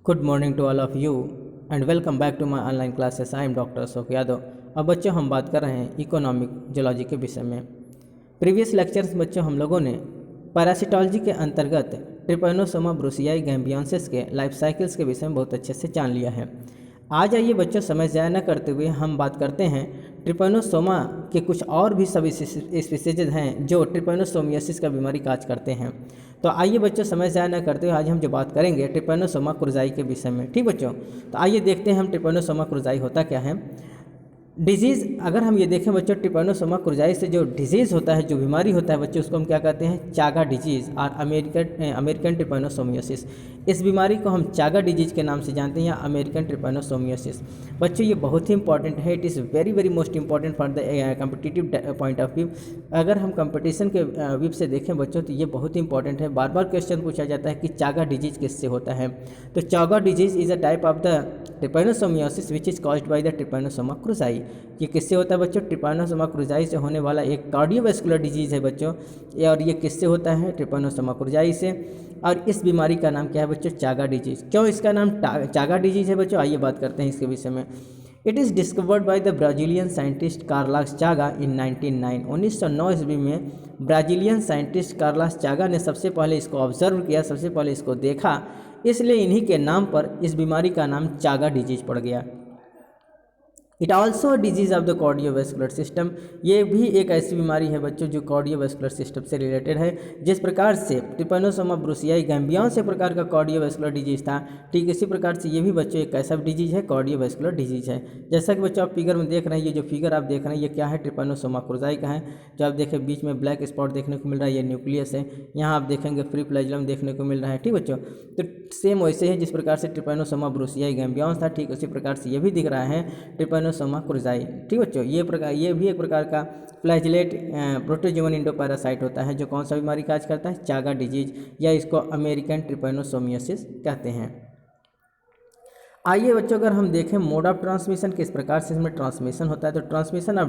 Good morning to all of you and welcome back to my online classes. I am doctor Ashok Yadav. अब बच्चों हम बात कर रहे हैं इकोनॉमिक जोलॉजी के विषय में। प्रीवियस लेक्चर्स बच्चों हम लोगों ने पैरासिटोलॉजी के अंतर्गत ट्रिपैनोसोमा ब्रुसियाई गैम्बियंसिस के लाइफ साइकिल्स के विषय में बहुत अच्छे से जान लिया है। आज आइए बच्चों समय ज़ाया न करते हुए हम बात करते हैं ट्रिपैनोसोमा के कुछ और भी सब स्पीसीज हैं जो ट्रिपैनोसोमियासिस का बीमारी काज करते हैं। तो आइए बच्चों समय ज़ाया न करते हुए आज हम जो बात करेंगे ट्रिपैनोसोमा क्रुज़ाई के विषय में। ठीक बच्चों, तो आइए देखते हैं हम ट्रिपैनोसोमा क्रुज़ाई होता क्या है। डिजीज़ अगर हम ये देखें बच्चों, ट्रिपैनोसोमा क्रुज़ाई से जो डिजीज़ होता है, जो बीमारी होता है बच्चों, उसको हम क्या कहते हैं? चागा डिजीज़ और अमेरिकन ट्रिपैनोसोमियासिस। इस बीमारी को हम चागा डिजीज़ के नाम से जानते हैं या अमेरिकन ट्रिपैनोसोमियासिस। बच्चों ये बहुत ही इंपॉर्टेंट है। It is very very most important for the competitive point of view. अगर हम कंपटीशन के व्यू से देखें बच्चों तो ये बहुत ही इंपॉर्टेंट है। बार बार क्वेश्चन पूछा जाता है कि चागा डिजीज़ किससे होता है। तो Chagas disease is a type of the trypanosomiasis which is caused by the Trypanosoma cruzi. ये किससे होता है बच्चों? ट्रिपैनोसोमा क्रुज़ाई से होने वाला एक कार्डियोवैस्कुलर डिजीज़ है बच्चों। और ये किससे होता है? ट्रिपैनोसोमा क्रुज़ाई से। और इस बीमारी का नाम क्या है बच्चों? चागा डिजीज़। क्यों इसका नाम चागा डिजीज़ है बच्चों? आइए बात करते हैं इसके विषय में। It is discovered by the Brazilian scientist Carlos Chagas in 1909। 1909 ईस्वी में ब्राज़ीलियन साइंटिस्ट कार्लोस चागा ने सबसे पहले इसको ऑब्जर्व किया, सबसे पहले इसको देखा, इसलिए इन्हीं के नाम पर इस बीमारी का नाम चागा डिजीज़ पड़ गया। It also disease of the cardiovascular system. ये भी एक ऐसी बीमारी है बच्चों जो कार्डियोवैस्कुलर सिस्टम से रिलेटेड है। जिस प्रकार से ट्रिपैनोसोमा ब्रुसियाई गैम्बियंस एक प्रकार का कार्डियोवैस्कुलर डिजीज़ था, ठीक इसी प्रकार से ये भी बच्चों एक ऐसा डिजीज़ है, कार्डियोवैस्कुलर डिजीज़ है। जैसा कि बच्चों आप फिगर में देख रहे हैं, ये जो फिगर आप देख रहे हैं ये क्या है? ट्रिपैनोसोमा क्रुज़ाई का है। जो आप देखें बीच में ब्लैक स्पॉट देखने को मिल रहा है, ये न्यूक्लियस है। यहाँ आप देखेंगे फ्री फ्लैजेलम देखने को मिल रहा है। ठीक बच्चों, तो सेम वैसे है जिस प्रकार से ट्रिपैनोसोमा ब्रुसियाई गैम्बियंस था, ठीक उसी प्रकार से ये भी दिख रहा है ट्रिपैनोसोमा क्रुज़ाई। ठीक बच्चों, ये भी एक प्रकार का फ्लैजलेट प्रोटोजोवन इंडोपैरासाइट होता है जो कौन सा बीमारी काज करता है? चागा डिजीज, या इसको अमेरिकन ट्रिपैनोसोमियासिस कहते हैं। आइए बच्चों अगर हम देखें मोड ऑफ ट्रांसमिशन किस प्रकार से इसमें ट्रांसमिशन होता है, तो transmission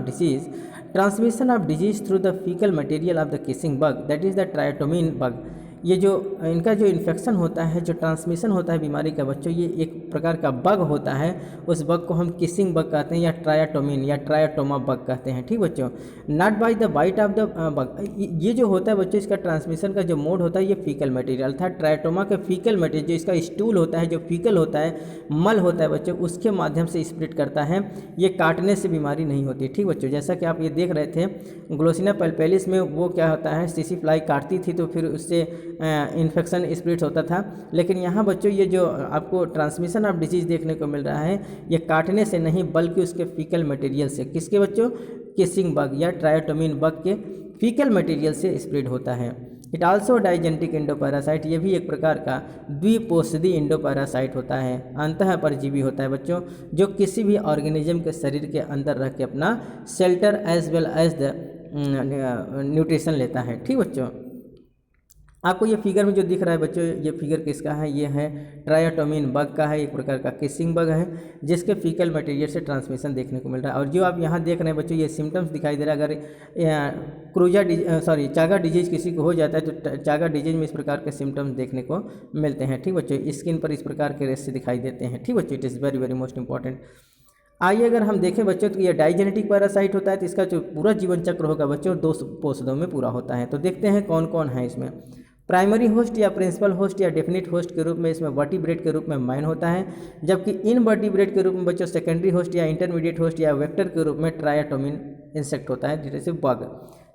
of disease through the faecal material of the kissing bug, that is the triatomine bug. ये जो इनका जो इन्फेक्शन होता है, जो ट्रांसमिशन होता है बीमारी का बच्चों, ये एक प्रकार का बग होता है। उस बग को हम किसिंग बग कहते हैं या ट्रायोटोमिन या ट्रायोटोमा बग कहते हैं। ठीक बच्चों, not by the bite of the bug. ये जो होता है बच्चों, इसका ट्रांसमिशन का जो मोड होता है ये फीकल मटेरियल था। ट्रायोटोमा के फीकल मटेरियल, जो इसका स्टूल होता है, जो फीकल होता है, मल होता है बच्चों, उसके माध्यम से स्प्रेड करता है। ये काटने से बीमारी नहीं होती। ठीक बच्चों, जैसा कि आप ये देख रहे थे ग्लोसिना पैल्पेलिस में वो क्या होता है, सीसी फ्लाई काटती थी तो फिर उससे इन्फेक्शन स्प्रेड होता था। लेकिन यहाँ बच्चों ये जो आपको ट्रांसमिशन ऑफ डिजीज़ देखने को मिल रहा है ये काटने से नहीं बल्कि उसके फीकल मटेरियल से। किसके बच्चों? किसिंग बग या ट्रायोटोमिन बग के फीकल मटेरियल से स्प्रेड होता है। इट आल्सो डाइजेनेटिक इंडोपैरासाइट, ये भी एक प्रकार का द्विपोषदी इंडोपैरासाइट होता है, अंतः परजीवी होता है बच्चों, जो किसी भी ऑर्गेनिज्म के शरीर के अंदर रह के अपना shelter as well as the nutrition लेता है। ठीक बच्चों, आपको ये फिगर में जो दिख रहा है बच्चों, ये फिगर किसका है? ये है ट्रायोटोमिन बग का है, एक प्रकार का किसिंग बग है जिसके फीकल मटेरियल से ट्रांसमिशन देखने को मिल रहा है। और जो आप यहाँ देख रहे हैं बच्चों, ये सिम्टम्स दिखाई दे रहा है। अगर चागा डिजीज किसी को हो जाता है तो चागा डिजीज में इस प्रकार के सिम्टम्स देखने को मिलते हैं। ठीक बच्चों, स्किन पर इस प्रकार के रेशे दिखाई देते हैं। ठीक बच्चों, it is very very most important. आइए अगर हम देखें बच्चों तो ये डाइजेनेटिक पैरासाइट होता है, तो इसका जो पूरा जीवन चक्र होगा बच्चों 2 पोषदों में पूरा होता है। तो देखते हैं कौन कौन है इसमें। प्राइमरी होस्ट या प्रिंसिपल होस्ट या डेफिनेट होस्ट के रूप में इसमें वर्टिब्रेट के रूप में मैन होता है, जबकि इनवर्टिब्रेट के रूप में बच्चों सेकेंडरी होस्ट या इंटरमीडिएट होस्ट या वेक्टर के रूप में ट्रायोटोमिन इंसेक्ट होता है, जैसे बग।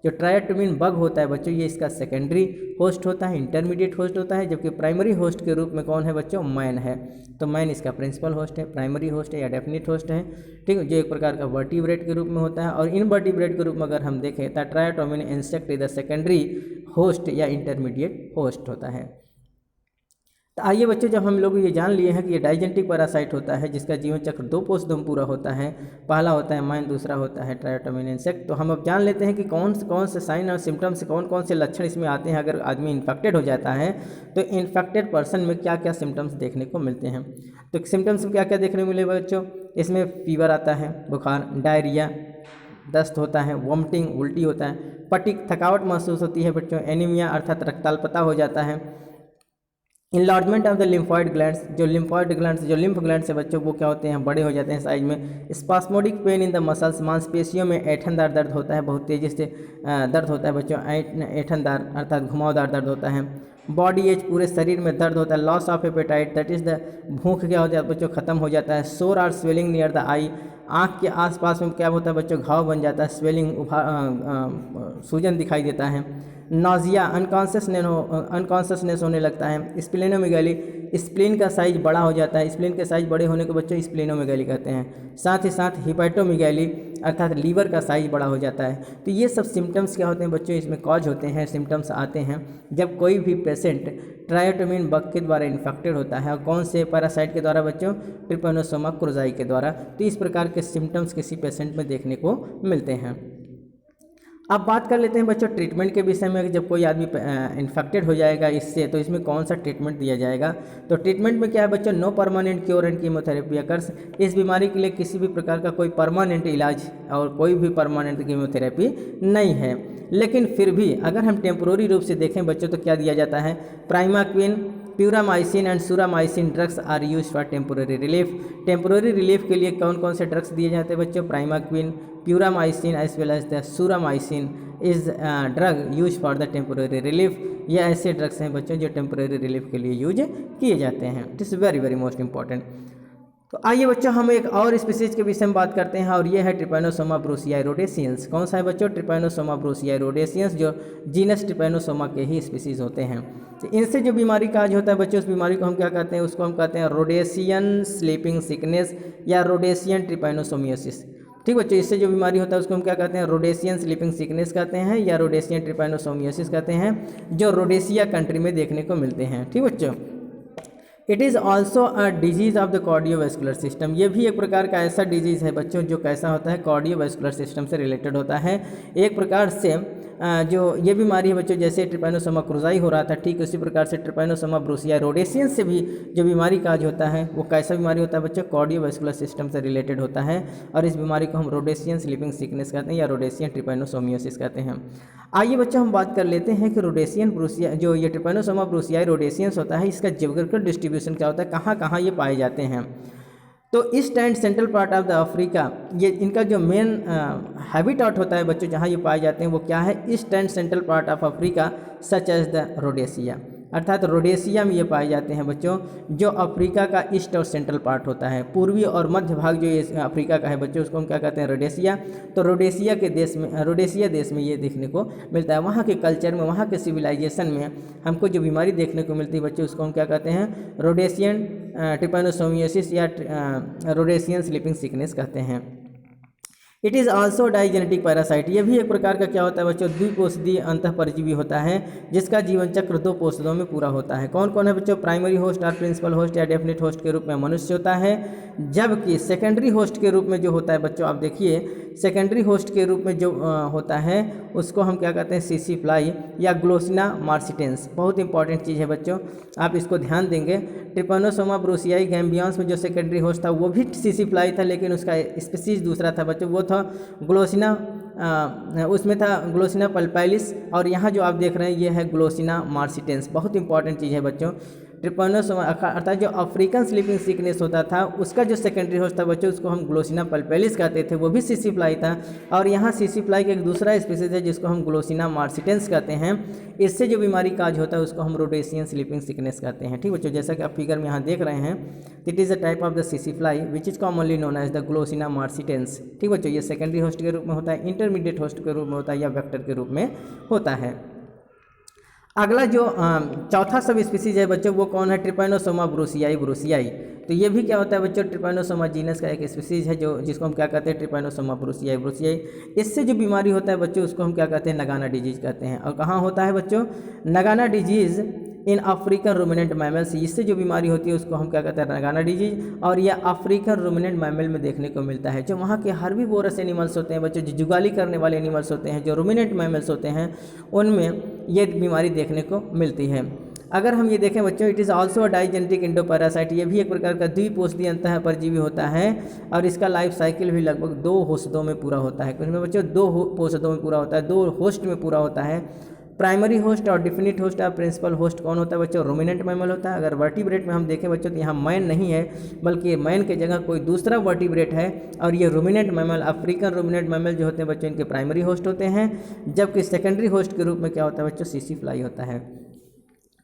जो ट्रायोटोमिन बग होता है बच्चों, ये इसका सेकेंडरी होस्ट होता है, इंटरमीडिएट होस्ट होता है, जबकि प्राइमरी होस्ट के रूप में कौन है बच्चों? मैन है। तो मैन इसका प्रिंसिपल होस्ट है, प्राइमरी होस्ट है या डेफिनेट होस्ट है। ठीक है, जो एक प्रकार का वर्टिब्रेट के रूप में होता है। और इनवर्टिब्रेट के रूप में अगर हम देखें तो ट्रायोटोमिन इंसेक्ट इधर सेकेंडरी होस्ट या इंटरमीडिएट होस्ट होता है। तो आइए बच्चों, जब हम लोग ये जान लिए हैं कि ये डाइजेनेटिक पैरासाइट होता है जिसका जीवन चक्र 2 पोषदों में पूरा होता है, पहला होता है मैन, दूसरा होता है ट्रायोटोमिन इंसेक्ट, तो हम अब जान लेते हैं कि कौन से साइन और सिम्टम्स से कौन से लक्षण इसमें आते हैं। अगर आदमी इन्फेक्टेड हो जाता है तो इन्फेक्टेड पर्सन में क्या क्या सिम्टम्स देखने को मिलते हैं। तो सिम्टम्स में क्या क्या देखने को मिले बच्चों? इसमें फीवर आता है, बुखार, डायरिया, दस्त होता है, वॉमिटिंग, उल्टी होता है, फटीग, थकावट महसूस होती है बच्चों, एनीमिया अर्थात रक्ताल्पता हो जाता है, enlargement of the lymphoid glands, जो लिम्फॉइड ग्लैंड्स जो लिम्फ ग्लैंड्स है बच्चों वो क्या होते हैं, बड़े हो जाते हैं साइज में। Spasmodic pain in the muscles, मांसपेशियों में ऐंठनदार दर्द होता है, बहुत तेज़ी से दर्द होता है बच्चों, ऐंठनदार अर्थात घुमावदार दर्द होता है। बॉडी एज, पूरे शरीर में दर्द होता है। Loss of appetite, that is the भूख क्या हो जाता है बच्चों, खत्म हो जाता है। सोर आर स्वेलिंग नियर द आई, आँख के आसपास में क्या होता है बच्चों, घाव बन जाता है, स्वेलिंग सूजन दिखाई देता है। नाजिया, अनकॉन्शियसनेस होने लगता है। स्प्लेनोमेगाली, स्प्लीन का साइज बड़ा हो जाता है, स्प्लीन के साइज बड़े होने को बच्चों स्प्लेनोमेगाली कहते हैं। साथ ही साथ हिपैटोमेगाली अर्थात लीवर का साइज बड़ा हो जाता है। तो ये सब सिम्टम्स क्या होते हैं बच्चों, इसमें कॉज होते हैं, सिम्टम्स आते हैं जब कोई भी पेशेंट ट्रायोटोमिन बग के द्वारा इन्फेक्टेड होता है। और कौन से पैरासाइट के द्वारा बच्चों, ट्रिपैनोसोमा क्रुज़ाई के द्वारा। तो इस प्रकार के सिम्टम्स किसी पेशेंट में देखने को मिलते हैं। अब बात कर लेते हैं बच्चों ट्रीटमेंट के विषय में। जब कोई आदमी इन्फेक्टेड हो जाएगा इससे, तो इसमें कौन सा ट्रीटमेंट दिया जाएगा। तो ट्रीटमेंट में क्या है बच्चों, no permanent cure and chemotherapy occurs. इस बीमारी के लिए किसी भी प्रकार का कोई परमानेंट इलाज और कोई भी परमानेंट कीमोथेरेपी नहीं है। लेकिन फिर भी अगर हम टेम्पोररी रूप से देखें बच्चों तो क्या दिया जाता है, primaquine, puromycin and suramycin drugs are use for temporary relief. Temporary relief के लिए कौन कौन से ड्रग्स दिए जाते हैं बच्चों, primaquine, puromycin as well as the suramycin is drug use for the temporary relief. ये ऐसे ड्रग्स हैं बच्चों जो टेम्पोररी रिलीफ के लिए यूज किए जाते हैं। It is very very most important. तो आइए बच्चों हम एक और स्पीसीज के विषय में बात करते हैं और ये है ट्रिपैनोसोमा ब्रूसियाई रोडेशियंस। कौन सा है बच्चों, ट्रिपैनोसोमा ब्रूसियाई रोडेशियंस, जो जीनस ट्रिपैनोसोमा के ही स्पीसीज होते हैं। तो इनसे जो बीमारी का आज होता है बच्चों, उस बीमारी को हम क्या कहते हैं, उसको हम कहते हैं रोडेशियन स्लीपिंग सिकनेस या रोडेशियन ट्रिपैनोसोमियोसिस। ठीक बच्चों, इससे जो बीमारी होता है उसको हम क्या कहते हैं, रोडेशियन स्लीपिंग सिकनेस कहते हैं या रोडेशियन ट्रिपैनोसोमियोसिस कहते हैं, जो रोडेशिया कंट्री में देखने को मिलते हैं। ठीक बच्चों, it is also a disease of the cardiovascular system. ये भी एक प्रकार का ऐसा डिजीज़ है बच्चों जो कैसा होता है, कार्डियोवैस्कुलर सिस्टम से रिलेटेड होता है। एक प्रकार से जो ये बीमारी है बच्चों, जैसे ट्रिपैनोसोमा क्रुज़ाई हो रहा था, ठीक उसी प्रकार से ट्रिपैनोसोमा ब्रूसियाई रोडेशियंस से भी जो बीमारी का आज होता है वो कैसा बीमारी होता है बच्चों, कार्डियोवैस्कुलर सिस्टम से रिलेटेड होता है। और इस बीमारी को हम रोडेशियन स्लीपिंग सिकनेस कहते हैं या रोडेशियन ट्रिपैनोसोमियोसिस कहते हैं। आइए बच्चों हम बात कर लेते हैं कि रोडेशियन ब्रूसिया जो ये ट्रिपैनोसोमा ब्रूसियाई रोडेशियंस होता है, इसका जियोग्राफिकल डिस्ट्रीब्यूशन क्या होता है, कहाँ कहाँ ये पाए जाते हैं। तो east and central part of the Africa, ये इनका जो मेन हैबिटाट होता है बच्चों जहाँ ये पाए जाते हैं वो क्या है, east and central part of Africa such as the Rhodesia. अर्थात रोडेशिया में ये पाए जाते हैं बच्चों, जो अफ्रीका का ईस्ट और सेंट्रल पार्ट होता है। पूर्वी और मध्य भाग जो ये अफ्रीका का है बच्चों, उसको हम क्या कहते हैं, रोडेशिया। तो रोडेशिया के देश में, रोडेशिया देश में ये देखने को मिलता है। वहाँ के कल्चर में, वहाँ के सिविलाइजेशन में हमको जो बीमारी देखने को मिलती है बच्चों, उसको हम क्या कहते हैं, रोडेशियन ट्रिपैनोसोमियोसिस या रोडेशियन स्लीपिंग सिकनेस कहते हैं। It is also digenetic parasite. ये भी एक प्रकार का क्या होता है बच्चों, द्विकोषीय अंतःपरजीवी होता है जिसका जीवन चक्र 2 कोषों में पूरा होता है। कौन कौन है बच्चों, प्राइमरी होस्ट और प्रिंसिपल होस्ट या डेफिनेट होस्ट के रूप में मनुष्य होता है, जबकि सेकेंडरी होस्ट के रूप में जो होता है बच्चों, आप देखिए सेकेंडरी होस्ट के रूप में जो होता है उसको हम क्या कहते हैं, सीसी फ्लाई या ग्लोसिना मार्सिटेंस। बहुत इंपॉर्टेंट चीज़ है बच्चों, आप इसको ध्यान देंगे। ट्रिपैनोसोमा ब्रूसियाई गैम्बियंस में जो सेकेंडरी होस्ट था वो भी सीसी फ्लाई था, लेकिन उसका स्पीसीज दूसरा था बच्चों, वो था ग्लोसिना, उसमें था ग्लोसिना पल्पैलिस। और यहाँ जो आप देख रहे हैं ये है ग्लोसिना मार्सिटेंस। बहुत इंपॉर्टेंट चीज़ है बच्चों। ट्रिपैनोसोमा अर्थात जो अफ्रीकन स्लीपिंग सिकनेस होता था उसका जो सेकेंडरी होस्ट था बच्चों, उसको हम ग्लोसिना पल्पैलिस कहते थे, वो भी सीसी फ्लाई था। और यहाँ सीसी फ्लाई का एक दूसरा स्पीसीज है जिसको हम ग्लोसिना मार्सिटेंस कहते हैं। इससे जो बीमारी काज होता है उसको हम रोडेशियन स्लीपिंग सिकनेस कहते हैं। ठीक बच्चों, जैसा कि आप फिगर में यहाँ देख रहे हैं, it is a type of the सीसी fly which is commonly known as the Glossina morsitans. ठीक बच्चों, ये सेकेंडरी होस्ट के रूप में होता है, इंटरमीडिएट होस्ट के रूप में होता है या वेक्टर के रूप में होता है। अगला जो चौथा सब स्पीसीज है बच्चों, वो कौन है, ट्रिपैनोसोमा ब्रूसियाई ब्रूसियाई। तो ये भी क्या होता है बच्चों, ट्रिपैनोसोमा जीनस का एक स्पीसीज है जो जिसको हम क्या कहते हैं, ट्रिपैनोसोमा ब्रूसियाई ब्रूसियाई। इससे जो बीमारी होता है बच्चों उसको हम क्या कहते हैं, नगाना डिजीज कहते हैं। और कहाँ होता है बच्चों, Nagana disease in African ruminant mammals. इससे जो बीमारी होती है उसको हम क्या कहते हैं, नगाना डिजीज। और यह अफ्रीकन रूमिनेंट मैमल में देखने को मिलता है। जो वहाँ के हर्बीवोरस एनिमल्स होते हैं बच्चों, जो जुगाली करने वाले एनिमल्स होते हैं, जो रूमिनेंट मैमल्स होते हैं, उनमें ये बीमारी देखने को मिलती है। अगर हम ये देखें बच्चों, it is also a digenetic endoparasite. ये भी एक प्रकार का द्विकोषीय अंतःपरजीवी होता है और इसका लाइफ साइकिल भी लगभग 2 होस्टों में पूरा होता है। कुछ में बच्चों 2 होस्टों में पूरा होता है, 2 होस्ट में पूरा होता है। प्राइमरी होस्ट और डिफिनिट होस्ट और प्रिंसिपल होस्ट कौन होता है बच्चों? रूमिनेंट मैमल होता है। अगर वर्टिब्रेट में हम देखें बच्चों तो यहाँ मैन नहीं है, बल्कि मैन के जगह कोई दूसरा वर्टिब्रेट है, और ये ruminant mammal, African ruminant mammal जो होते हैं बच्चों, इनके प्राइमरी होस्ट होते हैं। जबकि सेकेंडरी होस्ट के रूप में क्या होता है बच्चों? सीसी फ्लाई होता है।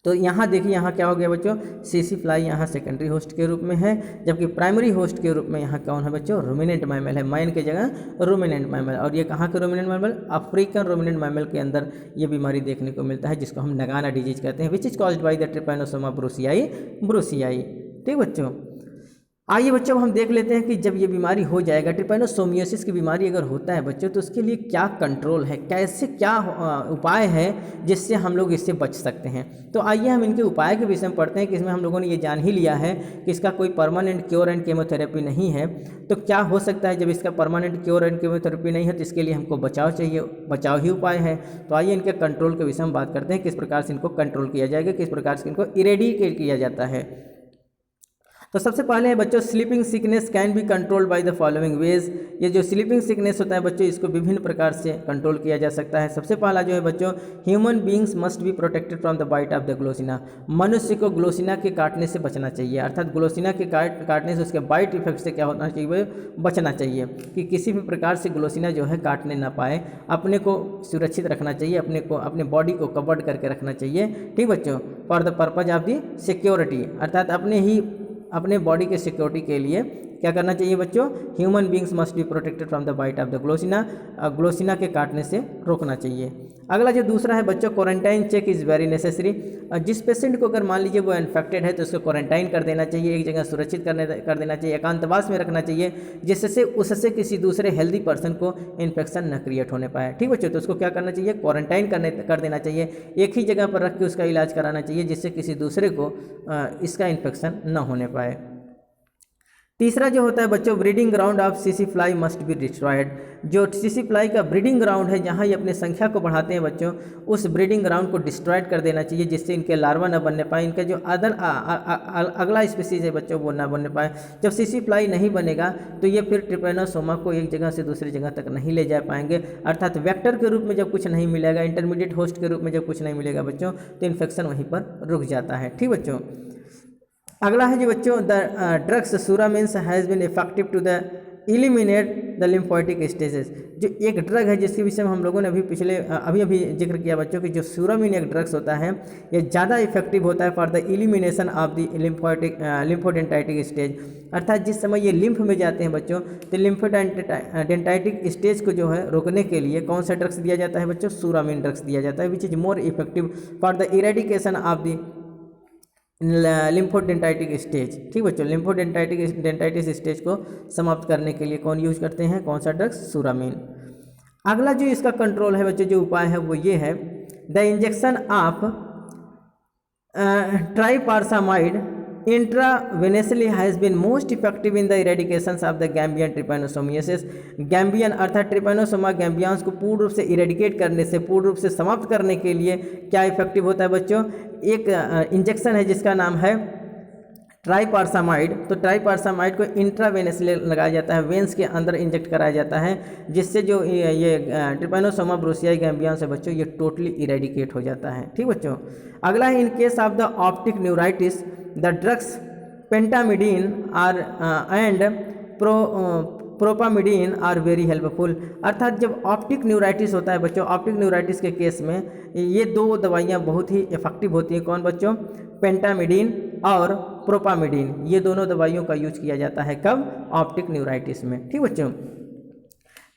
तो यहाँ देखिए, यहाँ क्या हो गया बच्चों? सीसी फ्लाई यहाँ सेकेंडरी होस्ट के रूप में है, जबकि प्राइमरी होस्ट के रूप में यहाँ कौन है बच्चों? रूमिनेंट मैमल है, मैन के जगह रूमिनेंट मैमल। और ये कहाँ के ruminant mammal? African ruminant mammal के अंदर ये बीमारी देखने को मिलता है, जिसको हम नगाना डिजीज कहते हैं, which is caused by the Trypanosoma brucei. ठीक बच्चों, आइए बच्चों हम देख लेते हैं कि जब ये बीमारी हो जाएगा, ट्रिपैनोसोमियोसिस की बीमारी अगर होता है बच्चों, तो उसके लिए क्या कंट्रोल है, कैसे क्या उपाय है जिससे हम लोग इससे बच सकते हैं। तो आइए हम इनके उपाय के विषय में पढ़ते हैं कि इसमें हम लोगों ने ये जान ही लिया है कि इसका कोई परमानेंट क्योर एंड केमोथेरेपी नहीं है। तो क्या हो सकता है जब इसका परमानेंट क्योर एंड केमोथेरेपी नहीं है? तो इसके लिए हमको बचाव चाहिए, बचाव ही उपाय है। तो आइए इनके कंट्रोल के विषय में बात करते हैं, किस प्रकार से इनको कंट्रोल किया जाएगा, किस प्रकार से इनको इरेडिकेट किया जाता है। तो सबसे पहले है बच्चों, sleeping sickness can be controlled by the following veg. ये जो स्लीपिंग सिकनेस होता है बच्चों, इसको विभिन्न प्रकार से कंट्रोल किया जा सकता है। सबसे पहला जो है बच्चों, human beings must be protected from the bite of the Glossina. मनुष्य को ग्लोसिना के काटने से बचना चाहिए, अर्थात ग्लोसिना के काटने से, उसके बाइट इफेक्ट से क्या होना चाहिए? बचना चाहिए, कि किसी भी प्रकार से ग्लोसिना जो है काटने ना पाए। अपने को सुरक्षित रखना चाहिए, अपने बॉडी को कवर्ड करके रखना चाहिए। ठीक बच्चों, for the purpose of the security, अर्थात अपने बॉडी के सिक्योरिटी के लिए क्या करना चाहिए बच्चों? Human beings must be protected from the bite of the Glossina, Glossina के काटने से रोकना चाहिए। अगला जो दूसरा है बच्चों, quarantine check is very necessary. जिस पेशेंट को अगर मान लीजिए वो इन्फेक्टेड है, तो उसको क्वारंटाइन कर देना चाहिए, एक जगह सुरक्षित कर देना चाहिए, एकांतवास में रखना चाहिए, जिससे उससे किसी दूसरे हेल्दी पर्सन को इन्फेक्शन न क्रिएट होने पाए। ठीक बच्चों, तो उसको क्या करना चाहिए? क्वारंटाइन कर देना चाहिए, एक ही जगह पर रख के उसका इलाज कराना चाहिए, जिससे किसी दूसरे को इसका इन्फेक्शन न होने पाए। तीसरा जो होता है बच्चों, breeding ground of CC fly must be destroyed. जो सीसी फ्लाई का ब्रीडिंग ग्राउंड है, जहाँ ये अपने संख्या को बढ़ाते हैं बच्चों, उस ब्रीडिंग ग्राउंड को डिस्ट्रॉयड कर देना चाहिए, जिससे इनके लार्वा न बनने पाए, इनका जो अगला स्पीसीज है बच्चों वो ना बनने पाए। जब सीसी फ्लाई नहीं बनेगा तो ये फिर ट्रिपैनोसोमा को एक जगह से दूसरी जगह तक नहीं ले जा पाएंगे, अर्थात वेक्टर के रूप में जब कुछ नहीं मिलेगा, इंटरमीडिएट होस्ट के रूप में जब कुछ नहीं मिलेगा बच्चों, तो इन्फेक्शन वहीं पर रुक जाता है। ठीक बच्चों, अगला है जो बच्चों, the drugs suramins has been effective to the eliminate the lymphatic stages. जो एक ड्रग है जिसके विषय में हम लोगों ने अभी जिक्र किया बच्चों कि जो सुरामिन एक ड्रग्स होता है, ये ज़्यादा इफेक्टिव होता है for the elimination of the lymphadenitic stage. अर्थात जिस समय ये लिम्फ में जाते हैं बच्चों, तो लिम्फोडेंटाइटिक स्टेज को जो है रोकने के लिए कौन सा ड्रग्स दिया जाता है बच्चों? सुरामिन ड्रग्स दिया जाता है, which is more effective for the eradication of the lymphadenitic stage. ठीक बच्चों, लिम्फोडेंटाइटिस स्टेज को समाप्त करने के लिए कौन यूज करते हैं? कौन सा ड्रग्स? सुरामिन। अगला जो इसका कंट्रोल है बच्चों, जो उपाय है वो ये है, the injection of tryparsamide intravenously has been most effective in the eradication of the Gambian trypanosomiasis. Gambian अर्थात ट्रिपैनोसोमा गैम्बियंस को पूर्ण रूप से इरेडिकेट करने से, पूर्ण रूप से समाप्त करने के लिए क्या इफेक्टिव होता है बच्चों? एक इंजेक्शन है जिसका नाम है ट्राइपारसामाइड। तो ट्राइपारसामाइड को इंट्रावेनेसली लगाया जाता है, वेंस के अंदर इंजेक्ट कराया जाता है, जिससे जो ये ट्रिपैनोसोमा ब्रूसियाई गैम्बियंस है बच्चों, ये टोटली इरेडिकेट हो जाता है। ठीक बच्चों, अगला है, in case of the optic neuritis the drugs pentamidine are and propamidine are very helpful. अर्थात जब ऑप्टिक न्यूराइटिस होता है बच्चों, ऑप्टिक न्यूराइटिस के केस में ये दो दवाइयाँ बहुत ही इफेक्टिव होती हैं। कौन बच्चों? पेंटामिडीन और प्रोपामिडीन। ये दोनों दवाइयों का यूज किया जाता है कब? ऑप्टिक न्यूराइटिस में। ठीक बच्चों,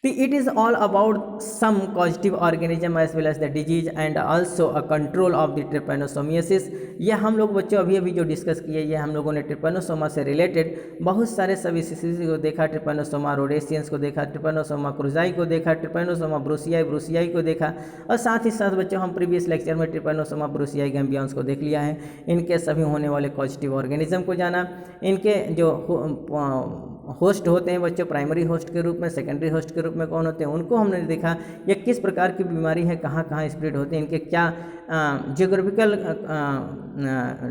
it is all about some causative organism as well as the disease and also a control of the trypanosomiasis। ये हम लोग बच्चों अभी जो डिस्कस किए, ये हम लोगों ने ट्रिपैनोसोमा से रिलेटेड बहुत सारे सभी स्पीसीज को देखा। ट्रिपैनोसोमा रोडेशियंस को देखा, ट्रिपैनोसोमा क्रुजाई को देखा, ट्रिपैनोसोमा ब्रूसियाई को देखा, और साथ ही साथ बच्चों हम प्रीवियस लेक्चर में ट्रिपैनोसोमा ब्रूसियाई गैम्बियंस को देख लिया है। इनके सभी होने वाले कॉजेटिव ऑर्गेनिज्म को जाना, इनके जो होस्ट होते हैं बच्चों, प्राइमरी होस्ट के रूप में, सेकेंडरी होस्ट के रूप में कौन होते हैं, उनको हमने देखा ये किस प्रकार की बीमारी है, कहाँ कहाँ स्प्रेड होते हैं, इनके क्या जियोग्राफिकल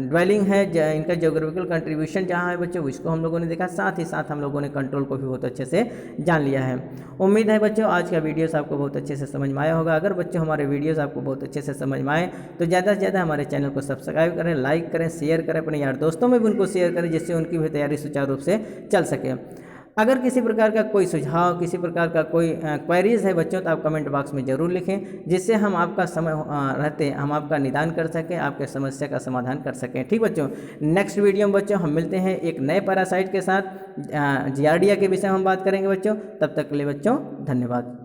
ड्वेलिंग है, इनका जियोग्राफिकल कंट्रीब्यूशन जहाँ है बच्चों, इसको हम लोगों ने देखा। साथ ही साथ हम लोगों ने कंट्रोल को भी बहुत अच्छे से जान लिया है। उम्मीद है बच्चों आज का वीडियोस आपको बहुत अच्छे से समझ में आया होगा। अगर बच्चों हमारे वीडियोस आपको बहुत अच्छे से समझ में आए तो ज़्यादा से ज़्यादा हमारे चैनल को सब्सक्राइब करें, लाइक करें, शेयर करें, अपने यार दोस्तों में भी उनको शेयर करें, जिससे उनकी भी तैयारी सुचारू रूप से चल सके। अगर किसी प्रकार का कोई सुझाव, किसी प्रकार का कोई क्वेरीज है बच्चों, तो आप कमेंट बॉक्स में ज़रूर लिखें, जिससे हम आपका समय रहते हम आपका निदान कर सकें, आपके समस्या का समाधान कर सकें। ठीक बच्चों, नेक्स्ट वीडियो में बच्चों हम मिलते हैं एक नए पैरासाइट के साथ, जियार्डिया के विषय में हम बात करेंगे बच्चों। तब तक के लिए बच्चों धन्यवाद।